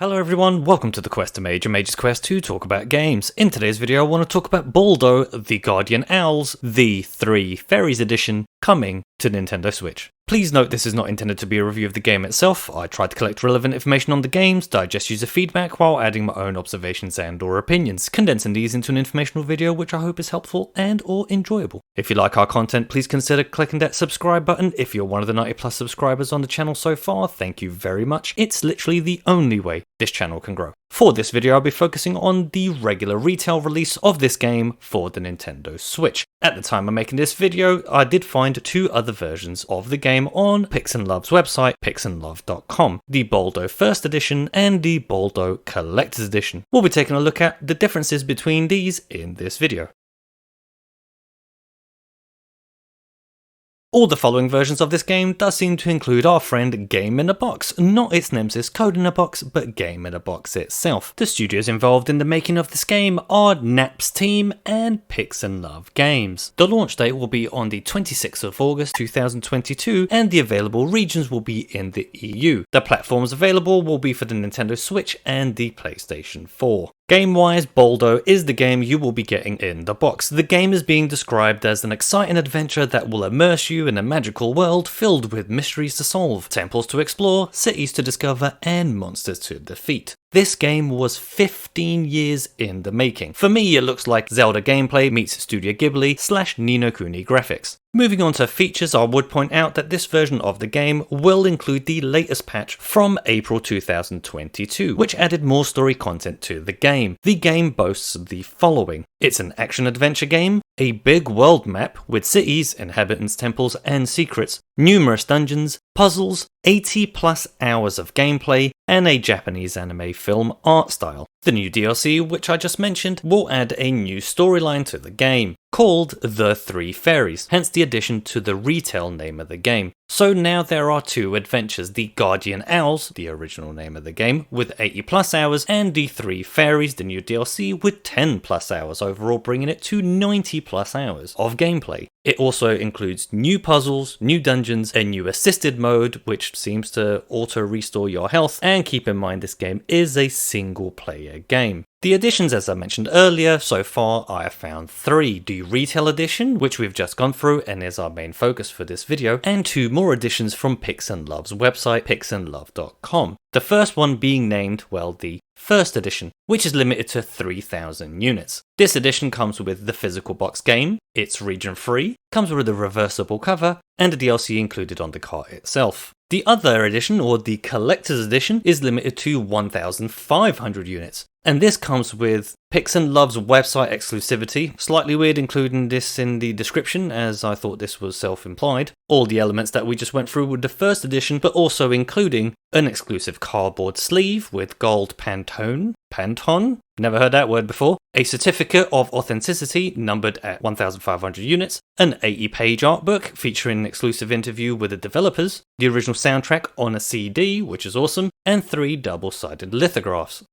Hello everyone, welcome to the QuesterMage, a Mage's Quest to talk about games. In today's video I want to talk about Baldo, the Guardian Owls, the 3 Fairies edition, coming to Nintendo Switch. Please note this is not intended to be a review of the game itself. I tried to collect relevant information on the games, digest user feedback while adding my own observations and or opinions, condensing these into an informational video which I hope is helpful and or enjoyable. If you like our content, please consider clicking that subscribe button. If you're one of the 90 plus subscribers on the channel so far, thank you very much. It's literally the only way this channel can grow. For this video I'll be focusing on the regular retail release of this game for the Nintendo Switch. At the time of making this video, I did find 2 other versions of the game on Pix'NLove's website, Pix'NLove.com, the Baldo First Edition and the Baldo Collector's Edition. We'll be taking a look at the differences between these in this video. All the following versions of this game does seem to include our friend Game in a Box, not its nemesis Code in a Box, but Game in a Box itself. The studios involved in the making of this game are Naps Team and Pix'NLove Games. The launch date will be on the 26th of August 2022 and the available regions will be in the EU. The platforms available will be for the Nintendo Switch and the PlayStation 4. Game-wise, Baldo is the game you will be getting in the box. The game is being described as an exciting adventure that will immerse you in a magical world filled with mysteries to solve, temples to explore, cities to discover, and monsters to defeat. This game was 15 years in the making. For me, it looks like Zelda gameplay meets Studio Ghibli / Ni no Kuni graphics. Moving on to features, I would point out that this version of the game will include the latest patch from April 2022, which added more story content to the game. The game boasts the following. It's an action-adventure game, a big world map with cities, inhabitants, temples, and secrets, numerous dungeons, puzzles, 80 plus hours of gameplay, and a Japanese anime film art style. The new DLC, which I just mentioned, will add a new storyline to the game, called The 3 Fairies, hence the addition to the retail name of the game. So now there are 2 adventures, the Guardian Owls, the original name of the game, with 80 plus hours, and the 3 Fairies, the new DLC, with 10 plus hours, overall bringing it to 90 plus hours of gameplay. It also includes new puzzles, new dungeons, a new assisted mode, which seems to auto-restore your health, and keep in mind this game is a single-player game. The additions, as I mentioned earlier, so far I have found 3. The Retail Edition, which we've just gone through and is our main focus for this video, and 2 more additions from Pix'NLove's website, Pix'NLove.com. The first one being named, well, the First Edition, which is limited to 3,000 units. This edition comes with the physical box game, it's region free, comes with a reversible cover, and a DLC included on the cart itself. The other edition, or the Collector's Edition, is limited to 1,500 units. And this comes with Pix'NLove's website exclusivity. Slightly weird including this in the description, as I thought this was self-implied. All the elements that we just went through with the first edition, but also including an exclusive cardboard sleeve with gold Pantone, never heard that word before, a certificate of authenticity numbered at 1,500 units, an 80-page art book featuring an exclusive interview with the developers, the original soundtrack on a CD, which is awesome, and 3 double-sided lithographs.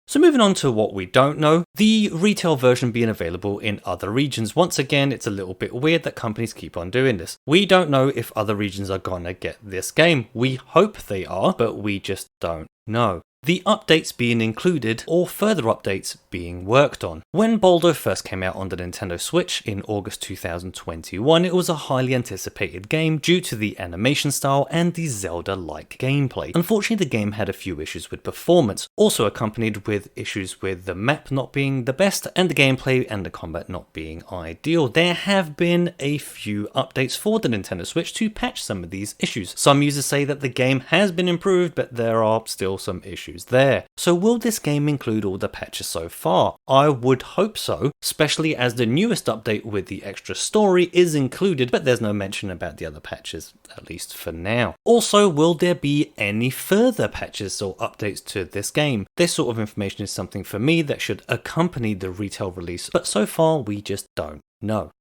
So moving on to what we don't know, the retail version being available in other regions. Once again, it's a little bit weird that companies keep on doing this. We don't know if other regions are gonna get this game. We hope they are, but we just don't know. The updates being included, or further updates being worked on. When Baldo first came out on the Nintendo Switch in August 2021, it was a highly anticipated game due to the animation style and the Zelda-like gameplay. Unfortunately, the game had a few issues with performance, also accompanied with issues with the map not being the best, and the gameplay and the combat not being ideal. There have been a few updates for the Nintendo Switch to patch some of these issues. Some users say that the game has been improved, but there are still some issues there. So will this game include all the patches so far? I would hope so, especially as the newest update with the extra story is included, but there's no mention about the other patches, at least for now. Also, will there be any further patches or updates to this game? This sort of information is something for me that should accompany the retail release, but so far we just don't know.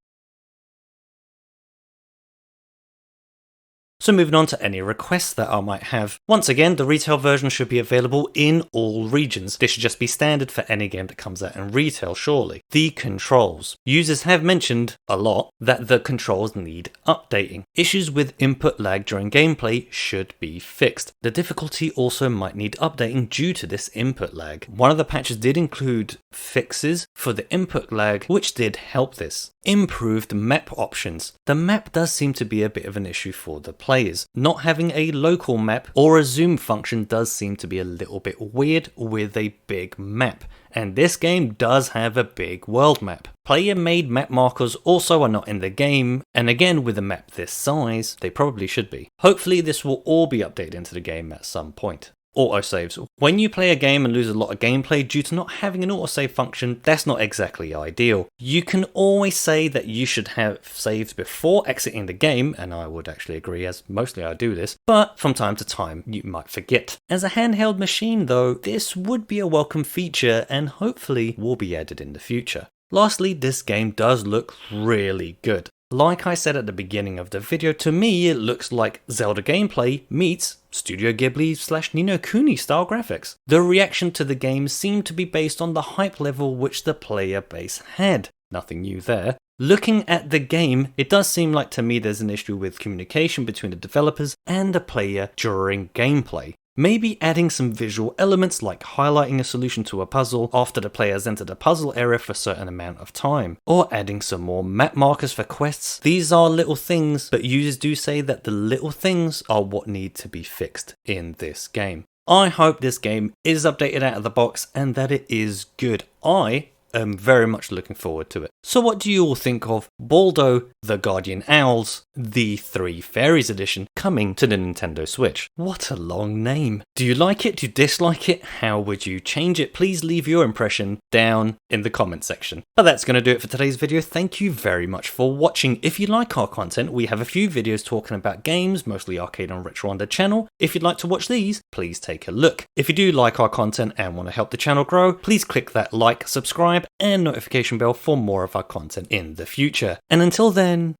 So moving on to any requests that I might have. Once again, the retail version should be available in all regions. This should just be standard for any game that comes out in retail, surely. The controls. Users have mentioned a lot that the controls need updating. Issues with input lag during gameplay should be fixed. The difficulty also might need updating due to this input lag. One of the patches did include fixes for the input lag, which did help this. Improved map options. The map does seem to be a bit of an issue for the players. Not having a local map or a zoom function does seem to be a little bit weird with a big map. And this game does have a big world map. Player-made map markers also are not in the game, and again with a map this size, they probably should be. Hopefully this will all be updated into the game at some point. Autosaves. When you play a game and lose a lot of gameplay due to not having an autosave function, that's not exactly ideal. You can always say that you should have saved before exiting the game, and I would actually agree, as mostly I do this, but from time to time you might forget. As a handheld machine though, this would be a welcome feature and hopefully will be added in the future. Lastly, this game does look really good. Like I said at the beginning of the video, to me it looks like Zelda gameplay meets Studio Ghibli / Ni no Kuni style graphics. The reaction to the game seemed to be based on the hype level which the player base had. Nothing new there. Looking at the game, it does seem like to me there's an issue with communication between the developers and the player during gameplay. Maybe adding some visual elements like highlighting a solution to a puzzle after the player has entered a puzzle area for a certain amount of time, or adding some more map markers for quests. These are little things, but users do say that the little things are what need to be fixed in this game. I hope this game is updated out of the box and that it is good. I am very much looking forward to it. So what do you all think of Baldo, the Guardian Owls, the Three Fairies edition coming to the Nintendo Switch? What a long name. Do you like it? Do you dislike it? How would you change it? Please leave your impression down in the comment section. But that's going to do it for today's video. Thank you very much for watching. If you like our content, we have a few videos talking about games, mostly arcade and retro on the channel. If you'd like to watch these, please take a look. If you do like our content and want to help the channel grow, please click that like, subscribe, and notification bell for more of our content in the future. And until then,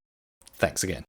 thanks again.